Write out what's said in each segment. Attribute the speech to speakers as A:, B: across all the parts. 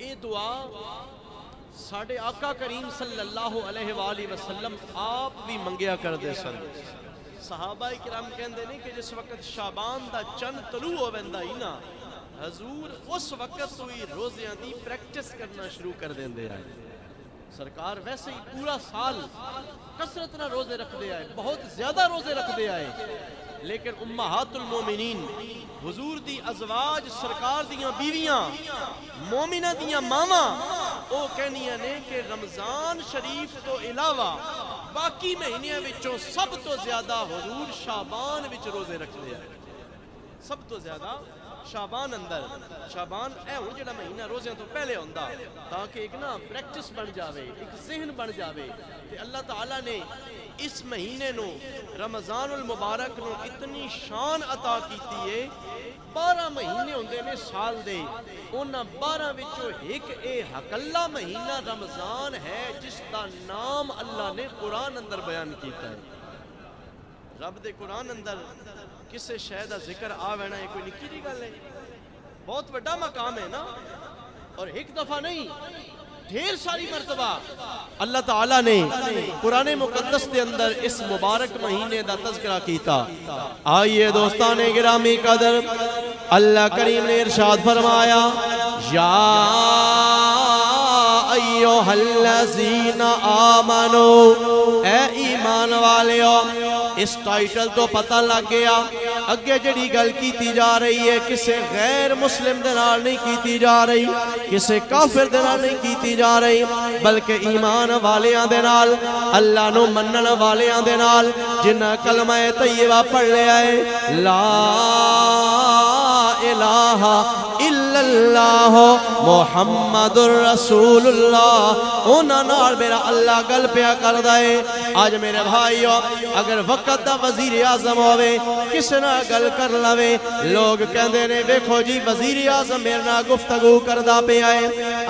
A: اے دعا ساڑھے آقا کریم صلی اللہ علیہ وآلہ وسلم آپ بھی منگیا کر دے سن. صحابہ کرام کہندے نے کہ جس وقت شعبان دا چند طلوع ہو ویندا ہی نا حضور اس وقت تو ہی روزیاں دی پریکٹس کرنا شروع کر دیندے آئے. سرکار ویسے ہی پورا سال کثرت نہ روزے رکھ دے آئے, بہت زیادہ روزے رکھ دے آئے, لیکن امہات المومنین حضور دی ازواج سرکار دیاں بیویاں مومنہ دیاں ماما او کہنیاں نے کہ رمضان شریف تو علاوہ باقی مہینیاں وچوں سب تو زیادہ حضور شعبان وچ روزے رکھ دے آئے. سب تو زیادہ شعبان اندر. شعبان اے ہن جڑا مہینہ روزیاں تو پہلے ہوندا تاکہ ایک نا پریکٹس بن جاوے, ایک ذہن بن جاوے. تے اللہ تعالیٰ نے اس مہینے نو رمضان المبارک نو اتنی شان عطا کیتی ہے. 12 مہینے ہوندے نے سال دے, انہاں 12 وچوں ایک اے حقلہ مہینہ رمضان ہے جس دا نام اللہ نے قرآن اندر بیان کیتا ہے. رب دے قرآن اندر کسے شے دا ذکر آوینا ہے کوئی نکی جی گل ہے, بہت بڑا مقام ہے نا. اور ایک دفعہ نہیں ڈھیر ساری مرتبہ اللہ تعالیٰ نے قرآن مقدس دے اندر اس مبارک مہینے دا تذکرہ کیتا. آئیے دوستان گرامی قدر, اللہ کریم نے ارشاد فرمایا یا ایوہ الذین آمنو, اے ایمان والیو. اس ٹائٹل تو پتہ لگ گیا اگے جڑی گل کیتی جا رہی ہے کسے غیر مسلم دے نال نہیں کیتی جا رہی, کسے کافر دے نال نہیں کیتی جا رہی, بلکہ ایمان والیاں دے نال, اللہ نو منن والیاں دے نال, جنہاں کلمہ طیبہ پڑھ لیا ہے لا الہ الا اللہ محمد الرسول اللہ. انہاں نال میرا اللہ گل پیا کر دائے. آج میرے بھائیو اگر وقت دا وزیر اعظم ہوئے کس نہ گل کر لوے, لوگ کہندے نے ویکھو جی وزیر اعظم میرے نہ گفتگو کردہ پہ آئے.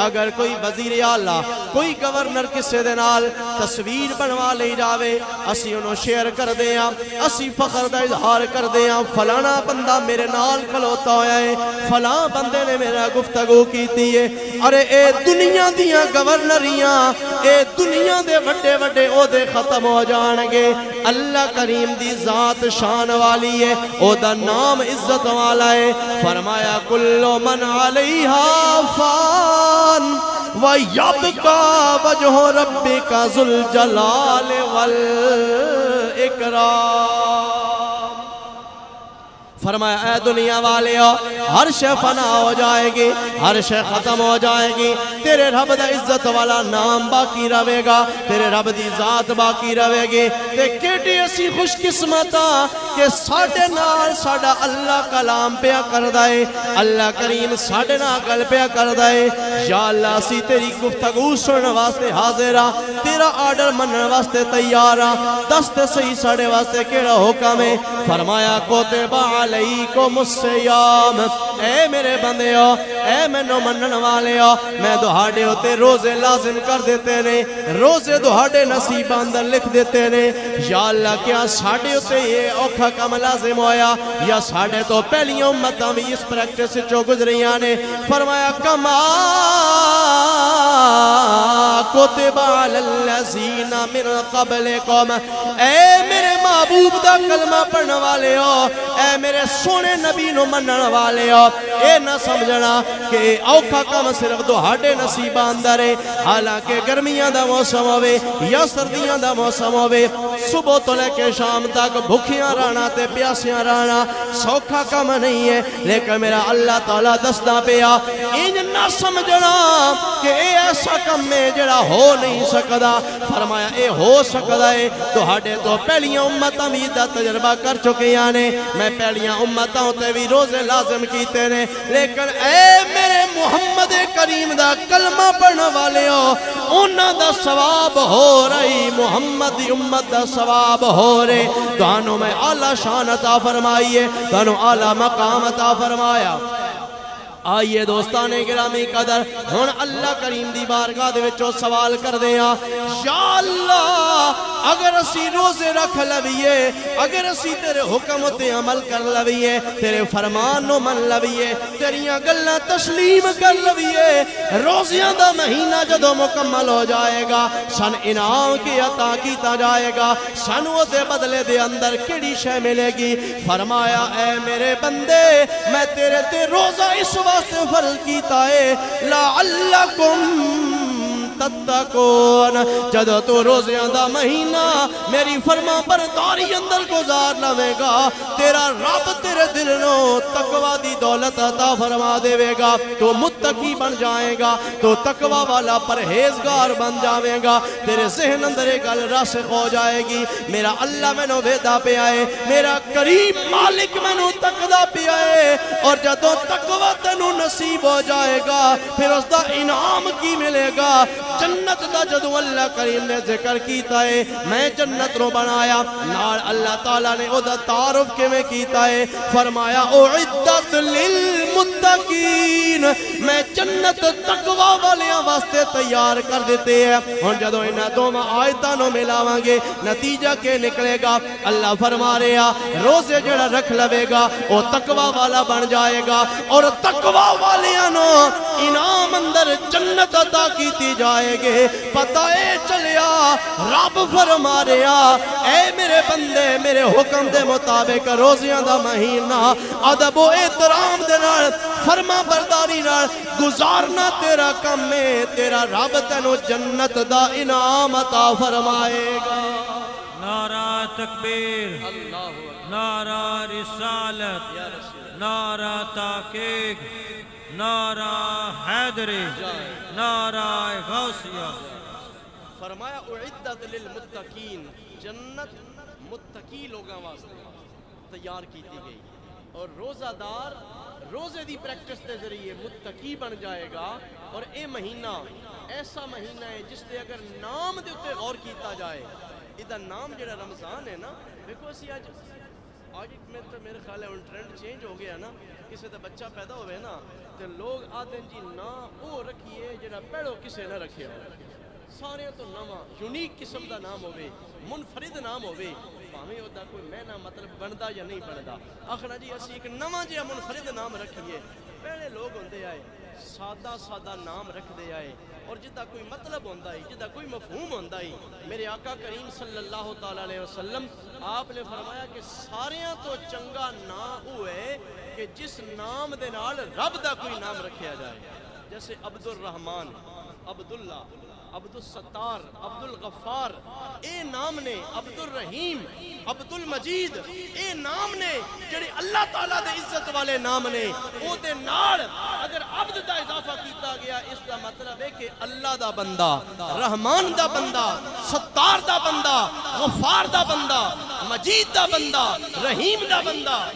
A: اگر کوئی وزیر اعلیٰ کوئی گورنر کسے دے نال تصویر بنوا لے جاوے, اسی انہوں شیئر کر دیاں, اسی فخر دا اظہار کر دیاں فلانا بندہ میرے نال کھلوتا ہویا ہے, فلاں بندے نے میرا گفتگو کیتی ہے. ارے اے دنیا دیاں گورنریاں, اے دنیا دے وڈے وڈے عہدے ختم ہو جانگے. اللہ کریم دی ذات شان والی ہے, او دا نام عزت والا ہے. فرمایا کل من علیہا فان وَيَبْقَى وَجْهُ رَبِّكَ ذُو الْجَلَالِ وَالْإِكْرَامِ. فرمایا اے دنیا والے ہر شے فنا ہو جائے گی, ہر شے ختم ہو جائے گی, تیرے رب دا عزت والا نام باقی رہے گا, تیرے رب دی ذات باقی رہے گی. تے کیڑی اسی خوش قسمتا کہ ساڑھے نال ساڑھا اللہ کلام پیا کر دائے, اللہ کریم ساڑھے نال گل پیا کر دائے. یا اللہ اسی تیری گفتگو سننے واسطے حاضرہ, تیرا آرڈر مننے واسطے تیارہ, دست صحیح ساڑھے واسطے کیڑا حکم ہے. فرمایا کوتبہ علیکم الصیام, اے میرے بندے ہو, اے میں نو منن والے ہو, میں دہاڑے ہوتے روزے لازم کر دیتے نے, روزے دہاڑے نصیب اندر لکھ دیتے نے. یا اللہ کیا ساڑھے ہوتے یہ اوکھا کم لازم ہویا یا ساڑھے تو پہلی امتاں بھی اس پریکٹس چو گزریاں نے. فرمایا کما کتب علی الذین من قبلکم, اے میرے محبوب دا کلمہ پڑھنے والے ہو, اے میرے سونے نبی نو منن والے ہو, اے نہ سمجھنا کہ اوکھا کم صرف دہاڑے نصیب اندر ہے. حالانکہ گرمیاں دا موسم ہوئے یا سردیاں دا موسم ہوئے, صبح تو لے کے شام تک بھوکیاں رہنا تے پیاسیاں رہنا سوکھا کم نہیں ہے. لیکن میرا اللہ تعالیٰ دستا پیا ان نہ سمجھنا کہ اے ایسا کم میں جڑا ہو نہیں سکدا. فرمایا اے ہو سکدا ہے, دہاڑے تو پہلیاں امتاں بھی دا تجربہ کر چکیاں نے, میں پہلیاں امتاں ہوتے بھی روزے لازم کیتے نے. لیکن اے میرے محمد کریم دا کلمہ پڑھنے والے ہو, انہاں دا ثواب ہو رہی, محمد دی امت دا ثواب ہو رہے. دانوں میں اعلیٰ شان عطا فرمائیے, دانوں اعلیٰ مقام عطا فرمایا. آئیے دوستانے گرامی قدر ہن اللہ کریم دی بارگاہ دے وچوں سوال کر دیاں یا اللہ اگر اسی روزے رکھ لویے اگر اسی تیرے حکم تے عمل کر لویے تیرے فرمان نو من لویے تیریاں گلاں تسلیم کر لویے روزیاں دا مہینہ جدو مکمل ہو جائے گا سن انعام کی عطا کیتا جائے گا سن وہ دے بدلے دے اندر کیڑی شے ملے گی فرمایا اے میرے بندے میں تیرے تے روزہ اس واسطے فرض کیتا ہے لعلکم تتقون جدو تو روزیاں دا مہینہ میری فرما برداری اندر گزار لوے گا تیرا رب تیرے دل نو تقوی دی دولت عطا فرما دے گا تو متقی بن جائے گا تو تقوی والا پرہیزگار بن جاوے گا تیرے ذہن اندر ایک گل راسخ ہو جائے گی میرا اللہ میں نو وعدہ پہ آئے میرا کریم مالک میں نو تقوی پہ آئے اور جدو تقوی تینو نصیب ہو جائے گا پھر اس دا انعام کی ملے گا جنت دا جدو اللہ کریم نے ذکر کیتا ہے میں جنت رو بنایا نال اللہ تعالیٰ نے او دا تعارف کے میں کیتا ہے فرمایا اعدت للمتقین میں جنت تقوی والیاں واسطے تیار کر دیتے ہیں اور جدو انہاں دوما آیتاں نو ملاواں گے نتیجہ کے نکلے گا اللہ فرما رہا روزے جڑا رکھ لوے گا او تقوی والا بن جائے گا اور تقوی والیاں نو انعام اندر جنت عطا کیتی جائے گے پتہ اے چلیا رب فرما رہا اے میرے بندے میرے حکم دے مطابق روزیاں دا مہینہ ادب و احترام دے نال فرما برداری نال گزارنا تیرا کم ہے تیرا رب تینو جنت دا انعام عطا فرمائے گا
B: نعرہ تکبیر نعرہ رسالت نعرہ تحقیق نعرہ حیدری نعرہ غوثیہ
A: فرمایا اعدت للمتقین جنت متقی لوگاں واسطے تیار کیتی گئی اور روزہ دار روزے دی پریکٹس دے ذریعے متقی بن جائے گا اور اے مہینہ ایسا مہینہ ہے جس دے اگر نام دے اتے غور کیتا جائے ادھا نام جڑا رمضان ہے نا دیکھو اسی آج میں تو میرے خیال ہے ان ٹرینڈ چینج ہو گیا نا کسی دا بچہ پیدا ہوئے نا تو لوگ آتے ہیں جی نا او رکھیے جڑا پیڑو کسے نہ رکھے ہو سارے تو نواں یونیک قسم دا نام ہوئے منفرد نام ہوئے پاہمیں ہوتا کوئی میں نہ مطلب بندا یا نہیں بندا آخنا جی اسی ایک نواں جی منفرد نام رکھیے پہلے لوگ ہوندے آئے سادہ سادہ نام رکھ دے آئے اور جدہ کوئی مطلب ہوندہ ہی جدہ کوئی مفہوم ہوندہ ہی میرے آقا کریم صلی اللہ تعالیٰ علیہ وسلم آپ نے فرمایا کہ ساریاں تو چنگا نا ہوئے کہ جس نام دے نال رب دا کوئی نام رکھیا جائے جیسے عبد الرحمن عبداللہ عبد الستار عبد الغفار اے نام نے عبد الرحیم عبد المجید اے نام نے جڑے اللہ تعالیٰ دے عزت والے نام نے او دے نال اگر عبد دا اضافہ کیتا گیا اس دا مطلب ہے کہ اللہ دا بندہ رحمان دا بندہ ستار دا بندہ غفار دا بندہ مجید دا بندہ رحیم دا بندہ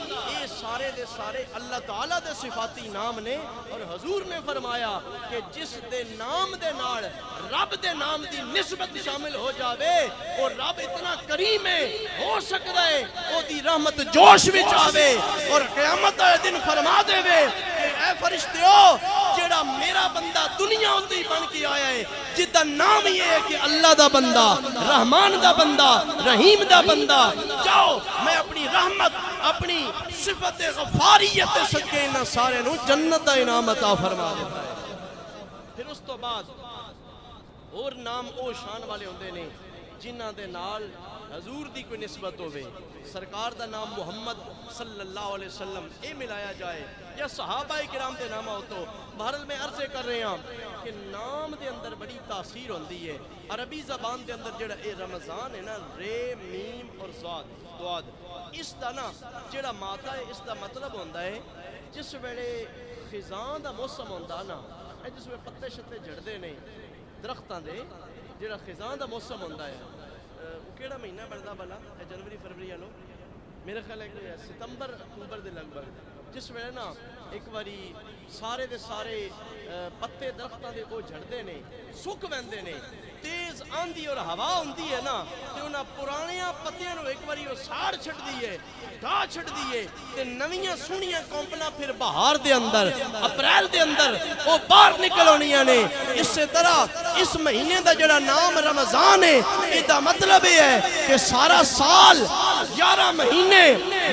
A: سارے دے سارے اللہ تعالیٰ دے صفاتی نام نے اور حضور نے فرمایا کہ جس دے نام دے نال رب دے نام دی نسبت شامل ہو جاوے اور رب اتنا کریم ہے ہو سکتا ہے وہ دی رحمت جوش وچ آوے اور قیامت دن فرما دے وے کہ اے فرشتیو جیڑا میرا بندہ دنیا ہوتی بن کے آیا ہے جدا نام یہ ہے کہ اللہ دا بندہ رحمان دا بندہ رحیم دا بندہ جاؤ میں اپنی رحمت اپنی صفت غفاریت صدقے انہاں سارے نو جنت دا انعام عطا فرما دیتا ہے پھر اس تو بعد اور نام او شان والے ہوندے نے جنہاں دے نال حضور دی کوئی نسبت ہوئے سرکار دا نام محمد صلی اللہ علیہ وسلم اے ملایا جائے یا صحابہ کرام دے نامہ ہو تو بہرحال میں عرضے کر رہے ہیں کہ نام دے اندر بڑی تاثیر ہوندی ہے عربی زبان دے اندر جڑا اے رمضان ہے نا رے میم اور دواد اس دا نا جڑا ماتا ہے اس دا مطلب ہوندہ ہے جس ویلے خزاں دا موسم ہوندہ نا جس ویلے پتے شتے جڑ دے نہیں درختان دے جڑا خزاں دا موسم ہوندہ ہے وہ کیڑا مہینہ بڑھدا بلا جنوری فروری آلو میرے خیال ہے کہ ستمبر اکتوبر دے لگ بھگ جس ویلے نا ایک واری سارے دے سارے پتے درختاں دے وہ جھڑدے نے سک ویندے نے تیز آندھی اور ہوا ہوندی ہے نا تے انہاں پرانیاں پتیاں نو ایک واری وہ ساڑ چھڑ دیئے ڈھا چھڑ دیئے تے نویاں سونیاں کمپنا پھر بہار دے اندر اپریل دے اندر وہ باہر نکل ہونیاں نے. اس سے طرح اس مہینے دا جڑا نام رمضان ہے ایدہ مطلب ہے کہ سارا سال 11 مہینے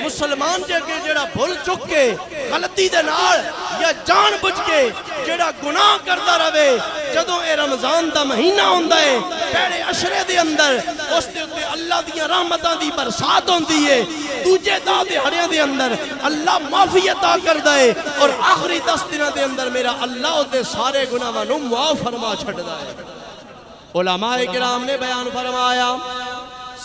A: مسلمان جڑا بھول چک کے غلطی دے نال یا جان بجھ کے جڑا گناہ کرتا رہے جدوں اے رمضان دا مہینہ ہوندا ہے پہلے عشرے دے اندر اس دے اوتے اللہ دیاں رحمتاں دی برسات ہوندی ہے دوجے دا دہاڑیاں دے اندر اللہ معافی عطا کردا ہے اور آخری 10 دناں دے اندر میرا اللہ دے سارے گناہاں نوں معاف فرما چھڈدا ہے. علماء کرام نے بیان فرمایا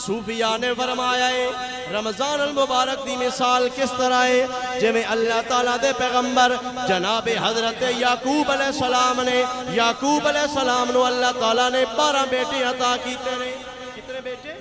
A: صوفیاء نے فرمایا ہے رمضان المبارک دی مثال کس طرح ہے جے میں اللہ تعالیٰ دے پیغمبر جناب حضرت یعقوب علیہ السلام نے یعقوب علیہ السلام نو اللہ تعالیٰ نے 12 بیٹے عطا کیتے نے. کتنے بیٹے؟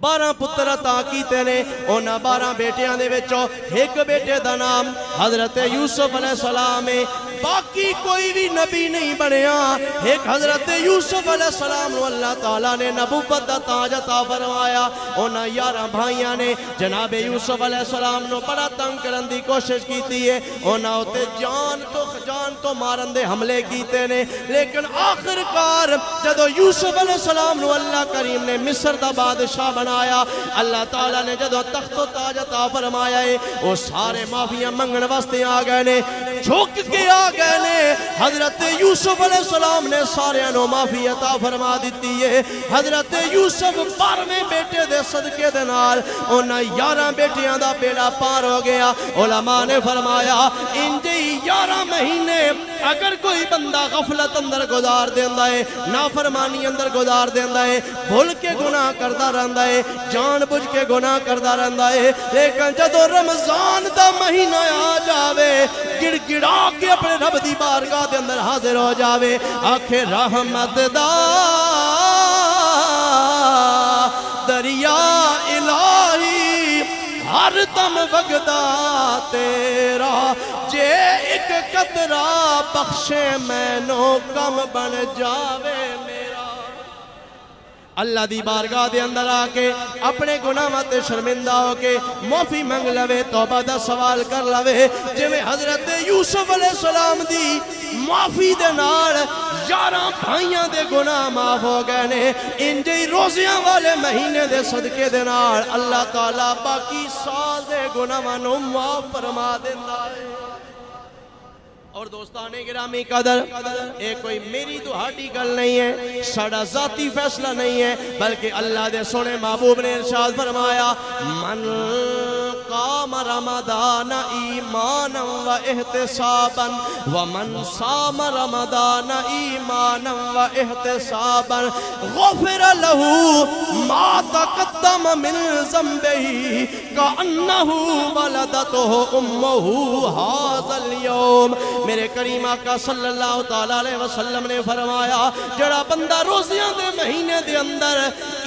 A: 12 پتر عطا کیتے نے. انہاں 12 بیٹیاں دے وچوں ایک بیٹے دا نام حضرت یوسف علیہ السلام ہے. باقی کوئی بھی نبی نہیں بنیا. ایک حضرت یوسف علیہ السلام نو اللہ تعالیٰ نے نبوت دا تاج عطا فرمایا. انہاں 11 بھائیاں نے جناب یوسف علیہ السلام نو بڑا تنگ کرن دی کوشش کیتی ہے. انہاں اتے جان تو مارن دے حملے کیتے نے لیکن آخرکار جدو یوسف علیہ السلام نو اللہ کریم نے مصر دا بادشاہ بنایا اللہ تعالیٰ نے جدو تخت و تاج عطا فرمایا ہے وہ سارے معافیاں منگن واسطے آ گئے نے جھک کے آ گئے نے. حضرت یوسف علیہ السلام نے سارے نو معافی عطا فرما دیتی ہے. حضرت یوسف 12ویں بیٹے دے صدقے دے نال انہاں 11 بیٹیاں دا بیڑا پار ہو گیا. علماء نے فرمایا انجے 11 مہینے اگر کوئی بندہ غفلت اندر گزار دیندا ہے نافرمانی اندر گزار دیندا ہے بھول کے گناہ کردا رہندا ہے جان بوجھ کے گناہ کردا رہندا ہے لیکن جدو رمضان دا مہینہ آ جاوے گڑ گڑا کے اپنے رب دی بارگاہ دے اندر حاضر ہو جاوے آنکھیں رحمت دا دریا الہی ہر دم وگدا تیرا جے ایک قطرہ بخشے مینوں کم بن جاوے میرا. اللہ دی بارگاہ دے اندر آ کے اپنے گناہاں تے شرمندہ ہو کے معافی منگ لوے توبہ دا سوال کر لوے جے میں حضرت یوسف علیہ السلام دی معافی دے نال 11 بھائیاں دے گناہ معاف ہو گئے نے. انجی روزیاں والے مہینے دے صدقے دے نال اللہ تعالیٰ باقی سال دے گناہاں نوں معاف فرما دیندا ہے. اور دوستان گرامی قدر ایک کوئی میری دہاڑی گل نہیں ہے ساڑا ذاتی فیصلہ نہیں ہے بلکہ اللہ دے سونے محبوب نے ارشاد فرمایا من قام رمضان ایمانا و احتسابا ومن صام رمضان ایمانا و احتسابا غفر له ما تقدم من ذنبه كأنه ولدته امه هذا اليوم. میرے کریم آقا صلی اللہ تعالیٰ علیہ وسلم نے فرمایا جڑا بندہ روزیاں دے مہینے دے اندر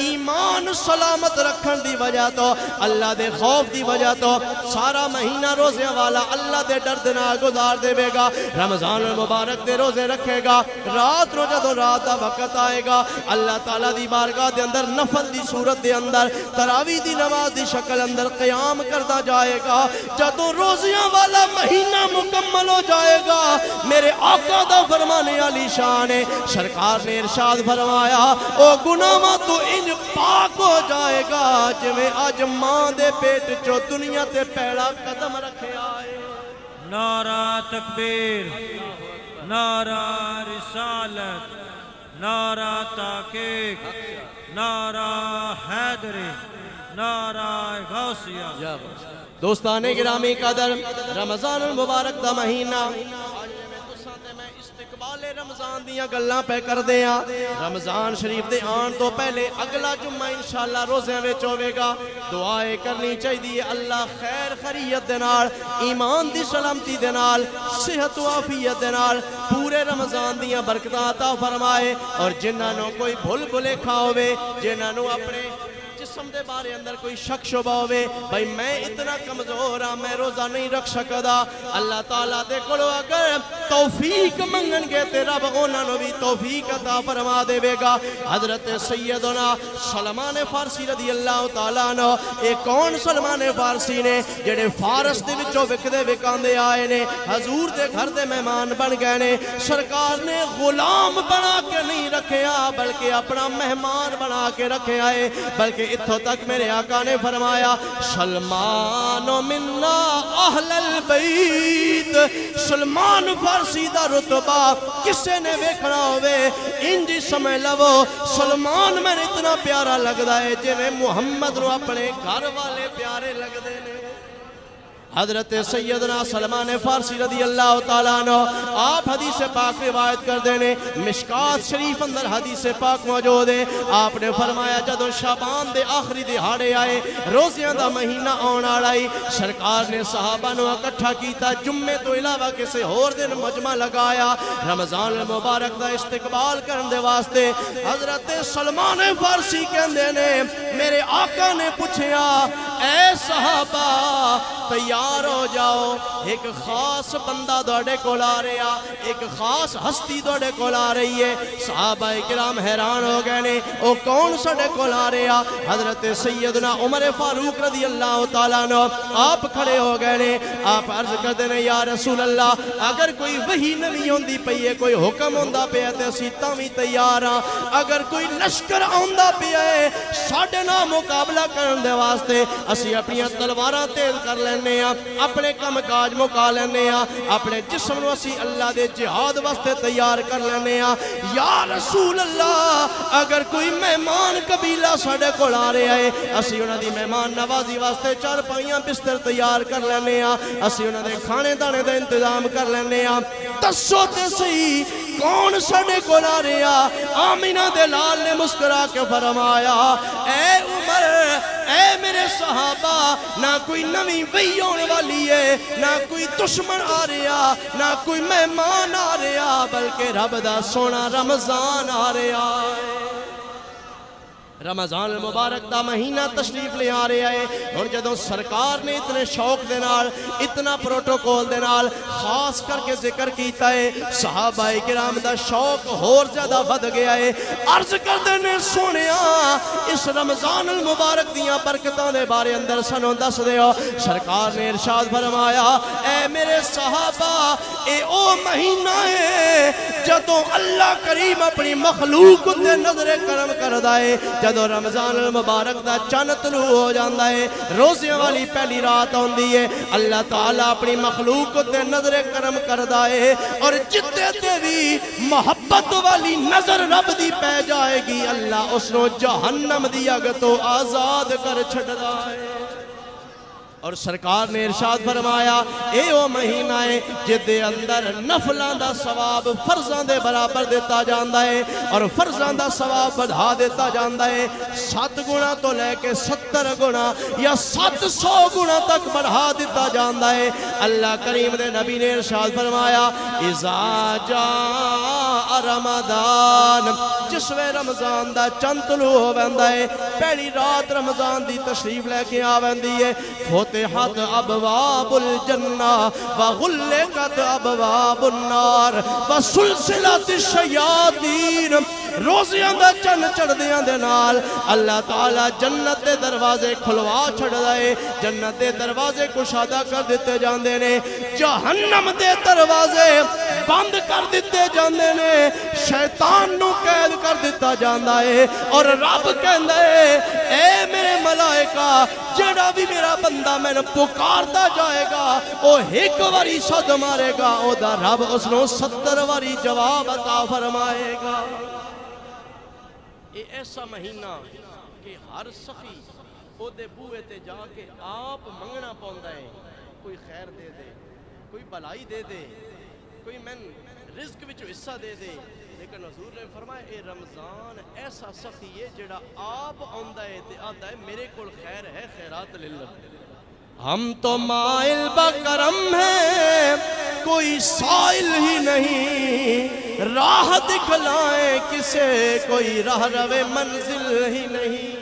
A: ایمان سلامت رکھن دی وجہ تو اللہ دے خوف دی وجہ تو سارا مہینہ روزیاں والا اللہ دے درد نہ گزار دے گا. رمضان المبارک دے روزے رکھے گا رات رو جدو رات دا وقت آئے گا اللہ تعالیٰ دی بارگاہ دے اندر نفل دی صورت دے اندر تراویح دی نماز دی شکل اندر قیام کرتا جائے گا. جدو روزیاں والا مہینہ مکمل ہو جائے گا میرے آقا دا فرمانے علی شان ہے سرکار نے ارشاد فرمایا او گناہاں تو ان پاک ہو جائے گا جویں آج ماں دے پیٹ چو دنیا تے پہلا قدم رکھے آئے.
B: نعرہ تکبیر نعرہ رسالت نعرہ تحقیق نعرہ حیدری نعرہ غوثیہ.
A: دوستان گرامی قدر رمضان المبارک دا مہینہ استقبال رمضان دیاں گلاں پہ کر دیاں. رمضان شریف دے آن تو پہلے اگلا جمعہ انشاءاللہ روزے وچ ہوے گا. دعائیں کرنی چاہیے اللہ خیر خیریت دے نال ایمان دی سلامتی دے نال صحت و عافیت دے نال پورے رمضان دیاں برکتاں عطا فرمائے اور جنہاں نوں کوئی بھول بھلیکھا ہوے جنہاں نوں اپنے جسم دے بارے اندر کوئی شک شبہ ہوئے بھائی میں اتنا کمزور ہاں میں روزہ نہیں رکھ سکدا اللہ تعالیٰ دے کولو اگر توفیق منگن گے تے رب انہاں نو بھی توفیق عطا فرما دے گا حضرت سیدنا سلمان فارسی رضی اللہ تعالیٰ عنہ ایک کون سلمان فارسی نے جڑے فارس دے وچوں وکدے وکاندے آئے نے حضور دے گھر دے مہمان بن گئے نے سرکار نے غلام بنا کے نہیں رکھیا بلکہ اپنا مہمان بنا کے رکھے آئے بلکہ اتھوں تک میرے آقا نے فرمایا سلمان منا اہل البیت سلمان فارسی دا رتبہ کسے نے ویکھنا ہوئے انجی سمجھ لو سلمان میں اتنا پیارا لگدا ہے جے میں محمد رو اپنے گھر والے پیارے لگدے نے حضرت سیدنا سلمان فارسی رضی اللہ تعالیٰ عنہ آپ حدیث پاک روایت کر دینے مشکات شریف اندر حدیث پاک موجود ہے آپ نے فرمایا جدو شعبان دے آخری دہاڑے آئے روزیاں دا مہینہ آنا آئی سرکار نے صحابہ نو اکٹھا کیتا جمعے تو علاوہ کسے اور دن مجمع لگایا رمضان المبارک دا استقبال کرن دے واسطے حضرت سلمان فارسی کہندے نے میرے آقا نے پوچھیا اے صحابہ تیار ہو جاؤ ایک خاص بندہ دوڑے کو لا رہا ایک خاص ہستی دوڑے کو لا رہی ہے صحابہ کرام حیران ہو گئے نے او کون سڑے کو لا رہا حضرت سیدنا عمر فاروق رضی اللہ تعالیٰ عنہ آپ کھڑے ہو گئے نے آپ عرض کر دینے یا رسول اللہ اگر کوئی وحی نوی ہوندی پئیے کوئی حکم ہوندہ پہ ہے اسی تاوی تیار ہاں اگر کوئی لشکر ہوندہ پہ ہے ساڑھے نا مقابلہ کرن دے واسطے اسی اپنی تلواراں تیز کر لینے ہیں اپنے کم کاج مکا لینے ہیں اپنے جسم نو اسی اللہ دے جہاد واسطے تیار کر لینے ہیں یا رسول اللہ اگر کوئی مہمان قبیلہ ساڑے کو لا رہے ہیں اسی انہاں دی مہمان نوازی واسطے چار پائیاں بستر تیار کر لینے ہیں اسی انہاں دے کھانے دانے دا انتظام کر لینے ہیں دسو تے صحیح کون ساڑے کو لا رہے ہیں آمینہ دے لال نے مسکرا کے فرمایا اے عمر اے میرے صحابہ نہ کوئی نوی وحی ہونے والی ہے نہ کوئی دشمن آ رہا نہ کوئی مہمان آ رہا بلکہ رب دا سونا رمضان آ رہا ہے رمضان المبارک دا مہینہ تشریف لے آ رہے آئے اور جدوں سرکار نے اتنے شوق دے نال اتنا پروٹوکول دے نال خاص کر کے ذکر کیتا ہے صحابہ کرام دا شوق اور زیادہ بڑھ گیا ہے عرض کر دینے سونیا اس رمضان المبارک دیاں برکتاں دے بارے اندر سنو دس دے ہو سرکار نے ارشاد فرمایا اے میرے صحابہ اے او مہینہ ہے جدوں اللہ کریم اپنی مخلوق تے نظر کرم کر دائے جدو رمضان المبارک دا چند طلوع ہو جاندہ ہے روزیاں والی پہلی رات ہوندی ہے اللہ تعالیٰ اپنی مخلوق تے نظر کرم کردہ ہے اور جتے تے بھی محبت والی نظر رب دی پہ جائے گی اللہ اس نو جہنم دی اگ تو آزاد کر چھڑدا ہے اور سرکار نے ارشاد فرمایا اے او مہینہ ہے جدے اندر نفلان دا ثواب فرضاں دے برابر دیتا جاندہ ہے اور فرضاں دا ثواب بڑھا دیتا جاندہ ہے 7 گنا تو لے کے 70 گنا یا 700 گنا تک بڑھا دیتا جاندہ ہے اللہ کریم دے نبی نے ارشاد فرمایا اذا جاء رمضان جسوے رمضان دا چند طلوع ہو بندہ ہے پہلی رات رمضان دی تشریف لے کے آوندی ہے فتحت ابواب الجنہ وغلقت ابواب النار وسلسلت الشیاطین روزیاں دا چن چڑھ دیاں دے نال اللہ تعالیٰ جنت دے دروازے کھلوا چھڑ دائے جنت دے دروازے کشادہ کر دیتے جاندے نے جہنم دے دروازے بند کر دیتے جاندے نے شیطان نو قید کر دیتا جاندہ ہے اور رب کہندہ ہے اے میرے ملائکہ جڑا بھی میرا بندہ میں نے پکارتا جائے گا او ایک واری صد مارے گا او دا رب اس نو 70 واری جواب عطا فرمائے گا یہ ایسا مہینہ کہ ہر سخی او دے بوئے تے جا کے آپ منگنا پوندا ہے کوئی خیر دے دے کوئی بلائی دے دے کوئی میں رزق وچ حصہ دے دے لیکن حضور نے فرمایا اے رمضان ایسا سخی ہے جڑا آپ آندا ہے تے آندا ہے میرے کول خیر ہے خیرات للہ ہم تو مائل بکرم ہیں کوئی سائل ہی نہیں راہ دکھلائیں کسے کوئی راہ روے منزل ہی نہیں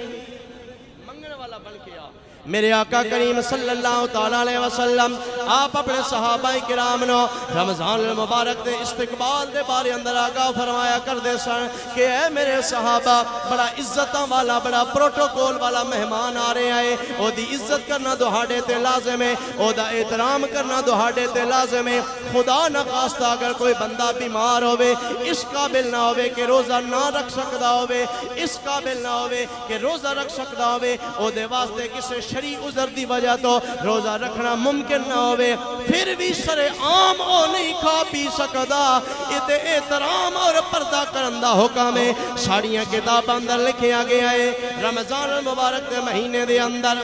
A: میرے آقا کریم صلی اللہ تعالیٰ علیہ وسلم آپ اپنے صحابہ کرام نو رمضان المبارک دے استقبال دے بارے اندر آگاہ فرمایا کر دے سن کہ اے میرے صحابہ بڑا عزتاں والا بڑا پروٹوکول والا مہمان آ رہے آئے او دی عزت کرنا دہاڑے تے لازم ہے او دا احترام کرنا دہاڑے تے لازم ہے خدا نہ خواستہ اگر کوئی بندہ بیمار ہوئے اس قابل نہ ہوئے کہ روزہ نہ رکھ سکتا ہوئے اس قابل نہ ہوئے کہ روزہ رکھ سکتا ہوئے او دے واسطے کسے شرعی عذر دی وجہ تو روزہ رکھنا ممکن نہ ہوئے پھر بھی سر عام او نہیں کھا پی سکدا تے احترام اور پردہ کرندہ حکم ہے ساڑیاں کتاب اندر لکھیا گیا ہے رمضان المبارک دے مہینے دے اندر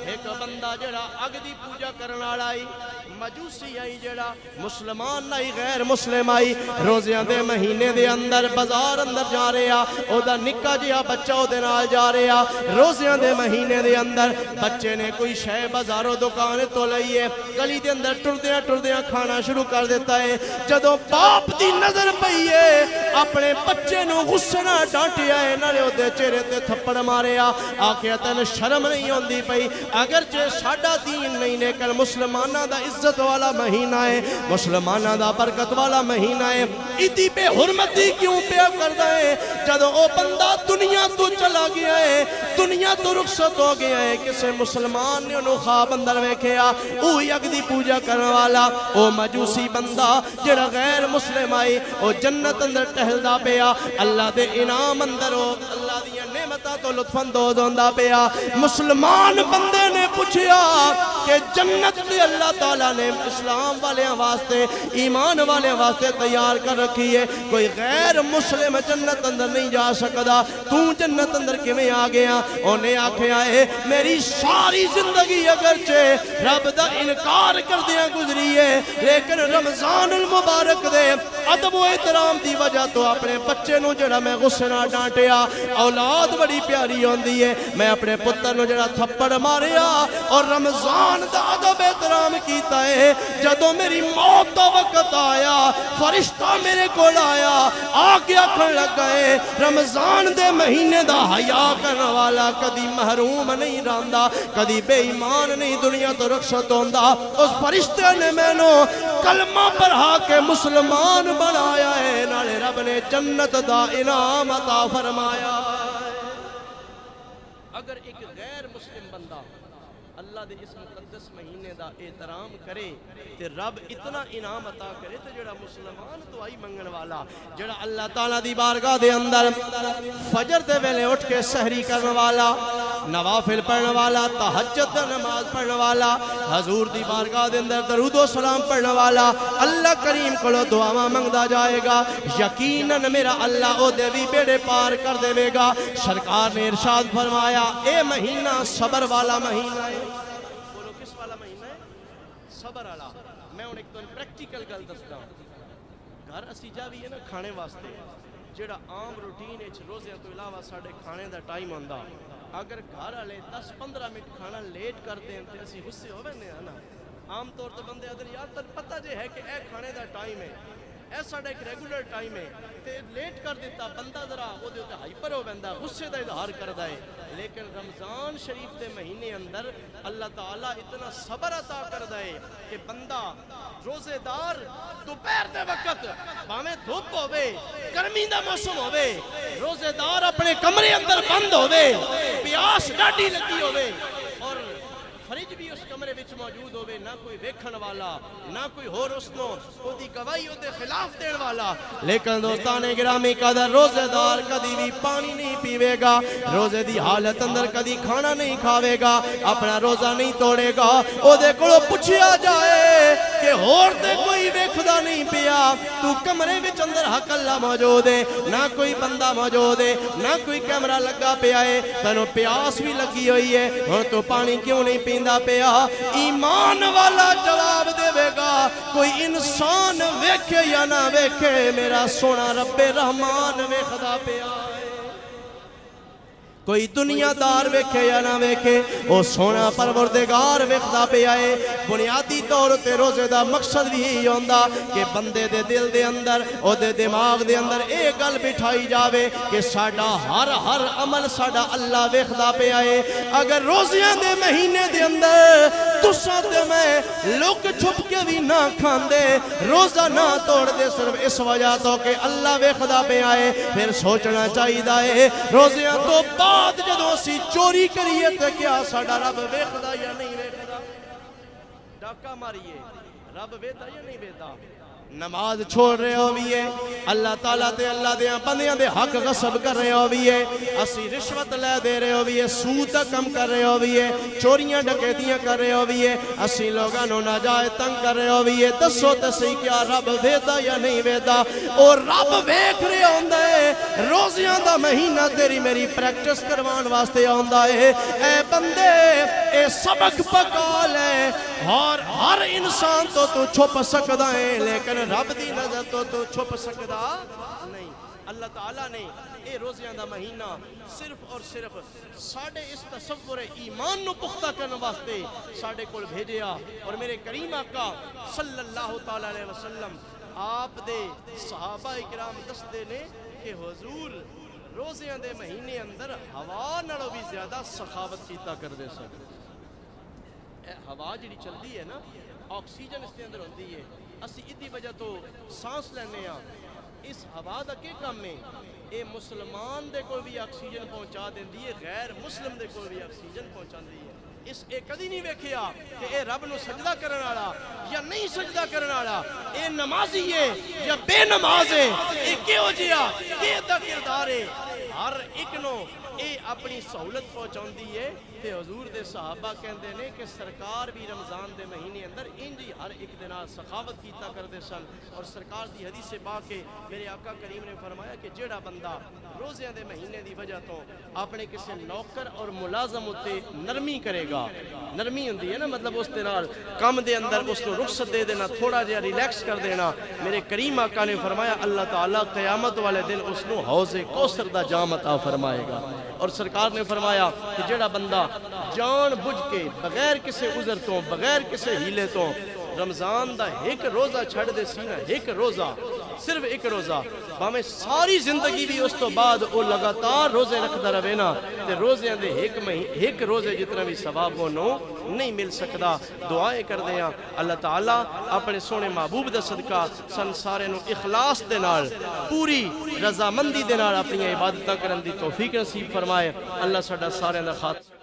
A: ایک بندہ جڑا اگ دی پوجا کرنا آئی مجوسی آئی جڑا مسلمان آئی غیر مسلم آئی روزیاں دے مہینے دے اندر بازار اندر جا رہے او دا نکا جیا بچہ او دے نال جا رہے روزیاں دے مہینے دے اندر بچے نے کوئی شے بازاروں دکانے تو لئیے گلی دے اندر ٹردیاں کھانا شروع کر دیتا ہے جدو باپ دی نظر پئیے اپنے بچے نو غصنا ڈانٹیا ہے نالے او دے چہرے تے تھپڑ ماریا آکھیا تن شرم نہیں ہوندی پئی اگرچہ ساڈا دین نہیں لیکن مسلمانہ دا عزت والا مہینہ ہے مسلمانہ دا برکت والا مہینہ ہے اتنی بے حرمتی کیوں پہ کردا ہے جدو او بندہ دنیا تو چلا گیا ہے دنیا تو رخصت ہو گیا ہے کسے مسلمان نے انہوں خواب اندر ویکھیا او یک دی پوجا کرنے والا او مجوسی بندہ جڑا غیر مسلم آئی او جنت اندر ٹہلدا پیا اللہ دے انعام اندر ہو اللہ دیا نعمتہ تو لطف اندوز ہوندہ پیا مسلمان بندے نے پوچھیا کہ جنت بھی اللہ تعالیٰ نے اسلام والے واسطے ایمان والے واسطے تیار کر رکھی ہے کوئی غیر مسلم جنت اندر نہیں جا سکتا تو جنت اندر کیویں آ گیا انہیں آکھیا ہے میری ساری زندگی اگرچہ رب دا انکار کر دیا گزری ہے لیکن رمضان المبارک دے ادب و احترام دی وجہ تو اپنے بچے نو جڑا میں غصے نہ ڈانٹیا اولاد بڑی پیاری ہوندی ہے میں اپنے پتر نو جڑا تھپڑ ماریا اور رمضان دا ادب احترام کیتا ہے جدو میری موت دا وقت آیا فرشتہ میرے کو آیا آگے آکھن لگ گئے رمضان دے مہینے دا حیا کرنے والا کدی محروم نہیں رہندا کدی بے ایمان نہیں دنیا تو رخصت ہوندا اس فرشتے نے میں نو کلمہ پڑھا کے مسلمان بنایا ہے نالے رب نے جنت دا انعام عطا فرمایا اگر ایک غیر مسلم بندہ اللہ دے اس مقدس مہینے دا احترام کرے تے رب اتنا انعام عطا کرے تے جڑا مسلمان تو آئی منگن والا جڑا اللہ تعالیٰ دی بارگاہ دے اندر فجر دے ویلے اٹھ کے سحری کرنے والا نوافل پڑھنے والا تہجد نماز پڑھنے والا حضور دی بارگاہ دے اندر درود و سلام پڑھنے والا اللہ کریم کلو دعاواں منگدا جائے گا یقیناً میرا اللہ او دے بھی بیڑے پار کر دے گا سرکار نے ارشاد فرمایا اے مہینہ صبر والا مہینہ ہے بولو کس والا مہینہ ہے صبر والا میں ان ایک تو پریکٹیکل گل دستا ہوں گھر اسی جا بھی ہے نا کھانے واسطے جڑا عام روٹین ہے روزے تو علاوہ ساڑھے کھانے دا ٹائم ہوندہ اگر گھر والے 10-15 منٹ کھانا لیٹ کرتے ہیں تو اسی غصے ہو بنے نا عام طور تو بندے ادھر یاد تر پتہ جے ہے کہ اے کھانے دا ٹائم ہے ایسا ایک ریگولر ٹائم ہے تے لیٹ کر دیتا بندہ ذرا وہ دے ہائپر ہو بندہ غصے دا اظہار کردا ہے لیکن رمضان شریف دے مہینے اندر اللہ تعالیٰ اتنا صبر عطا کردا ہے کہ بندہ روزے دار دوپہر دے وقت باویں دھوپ ہوے گرمی دا موسم ہوے روزے دار اپنے کمرے اندر بند ہوے پیاس ڈاڈی لگی ہوے اور فریج بھی اس کمرے وچ موجود ہوئے نہ کوئی ویکھن والا نہ کوئی ہور اس نو او دی گواہی او دے خلاف دین والا لیکن دوستان گرامی قدر روزے دار کدی بھی پانی نہیں پیوے گا روزے دی حالت اندر کدی کھانا نہیں کھاوے گا اپنا روزہ نہیں توڑے گا او دے کولو پوچھیا جائے کہ ہور تے کوئی ویکھدا نہیں پیا تو کمرے وچ اندر حق اللہ موجود ہے نہ کوئی بندہ موجود ہے نہ کوئی کیمرہ لگا پیا ہے تینوں پیاس بھی لگی ہوئی ہے ہن تو پانی کیوں نہیں پیندا پیا ایمان والا جواب دے گا کوئی انسان ویکھے یا نہ ویکھے میرا سونا رب رحمان ویکھدا پیا کوئی دنیا دار ویکھے یا نہ ویکھے او سونا پروردگار ویکھدا پیا ہے بنیادی طور تے روزے دا مقصد بھی یہی ہوندا کہ بندے دے دل دے اندر او دے دماغ دے اندر اے گل بٹھائی جاوے کہ ساڈا ہر عمل ساڈا اللہ ویکھدا پیا ہے اگر روزیاں دے مہینے دے اندر تساں تے میں لک چھپ کے بھی نہ کھاندے روزہ نہ توڑ دے صرف اس وجہ تو کہ اللہ ویکھدا پیا ہے پھر سوچنا چاہیدا ہے روزیاں تو بعد جدوں اسی چوری کریے تے کیا ساڈا رب ویکھدا یا نہیں ویکھدا ڈاکا ماریے رب ویکھدا یا نہیں ویکھدا نماز چھوڑ رہے ہوئیے اللہ تعالیٰ تے اللہ دے بندیاں دے حق غصب کر رہے ہوئیے اسی رشوت لے دے رہے ہوئیے سود کم کر رہے ہوئیے چوریاں ڈکیتیاں کر رہے ہوئیے اسی لوگانوں ناجائز تنگ کر رہے ہوئیے دسو تسی کیا رب ویدا یا نہیں ویدا اور رب ویکھ رہے ہوندا ہے روزیاں دا مہینہ تیری میری پریکٹس کروان واسطے ہوندا ہے اے بندے اے سبق پکا لے اور ہر انسان تو چھپ سکدا ہے لیکن رب دی نظر تو چھپ سکدا نہیں اللہ تعالیٰ نے اے روزیاں دا مہینہ صرف اور صرف ساڑھے اس تصور ایمان نو پختہ کرنے واسطے ساڑھے کول بھیجیا اور میرے کریم آقا صلی اللہ تعالیٰ علیہ وسلم آپ دے صحابہ اکرام دستے نے کہ حضور روزیاں دے مہینے اندر ہوا نڑو بھی زیادہ سخاوت کیتا کر دے سکتے ہوا جڑی چلدی ہے نا آکسیجن اس کے اندر ہوندی ہے اسی ادھی وجہ تو سانس لینے ہاں اس ہوا دا کے کام میں اے مسلمان دے کوئی بھی آکسیجن پہنچا دیندی ہے غیر مسلم دے کوئی بھی آکسیجن پہنچا دی ہے اس اے کدی نہیں ویکھیا کہ اے رب نو سجدہ کرن والا یا نہیں سجدہ کرن والا اے نمازی ہے یا بے نماز ہے اے کیوں جیا کہ دا کردار ہے ہر ایک نو اے اپنی سہولت پہنچاندی ہے تے حضور دے صحابہ کہندے نے کہ سرکار بھی رمضان دے مہینے اندر انجی ہر ایک دن سخاوت کیتا کردے سن اور سرکار دی حدیث پاک کے میرے آقا کریم نے فرمایا کہ جیڑا بندہ روزیاں دے مہینے دی وجہ تو اپنے کسی نوکر اور ملازم اتے نرمی کرے گا نرمی ہوندی ہے نا مطلب اس نال کام دے اندر اس کو رخصت دے دینا تھوڑا جہا ریلیکس کر دینا میرے کریم آقا نے فرمایا اللہ تعالیٰ قیامت والے دن اس کو حوض کوثر دا جام عطا فرمائے گا اور سرکار نے فرمایا کہ جیڑا بندہ جان بجھ کے بغیر کسی عذر تو بغیر کسی ہیلے تو رمضان دا ایک روزہ چھڑ دے سینا ایک روزہ صرف ایک روزہ باہمیں ساری زندگی بھی اس تو بعد وہ لگاتار روزے رکھدا رہے نا تے روزے دے ایک روزے جتنا بھی ثواب ہو نو نہیں مل سکدا دعائیں کر دیاں اللہ تعالیٰ اپنے سونے محبوب دا صدقہ سن سارے نو اخلاص دے نال پوری رضامندی دے نال اپنی عبادتاں کرن دی توفیق نصیب فرمائے اللہ ساڈا سارے دا خاطر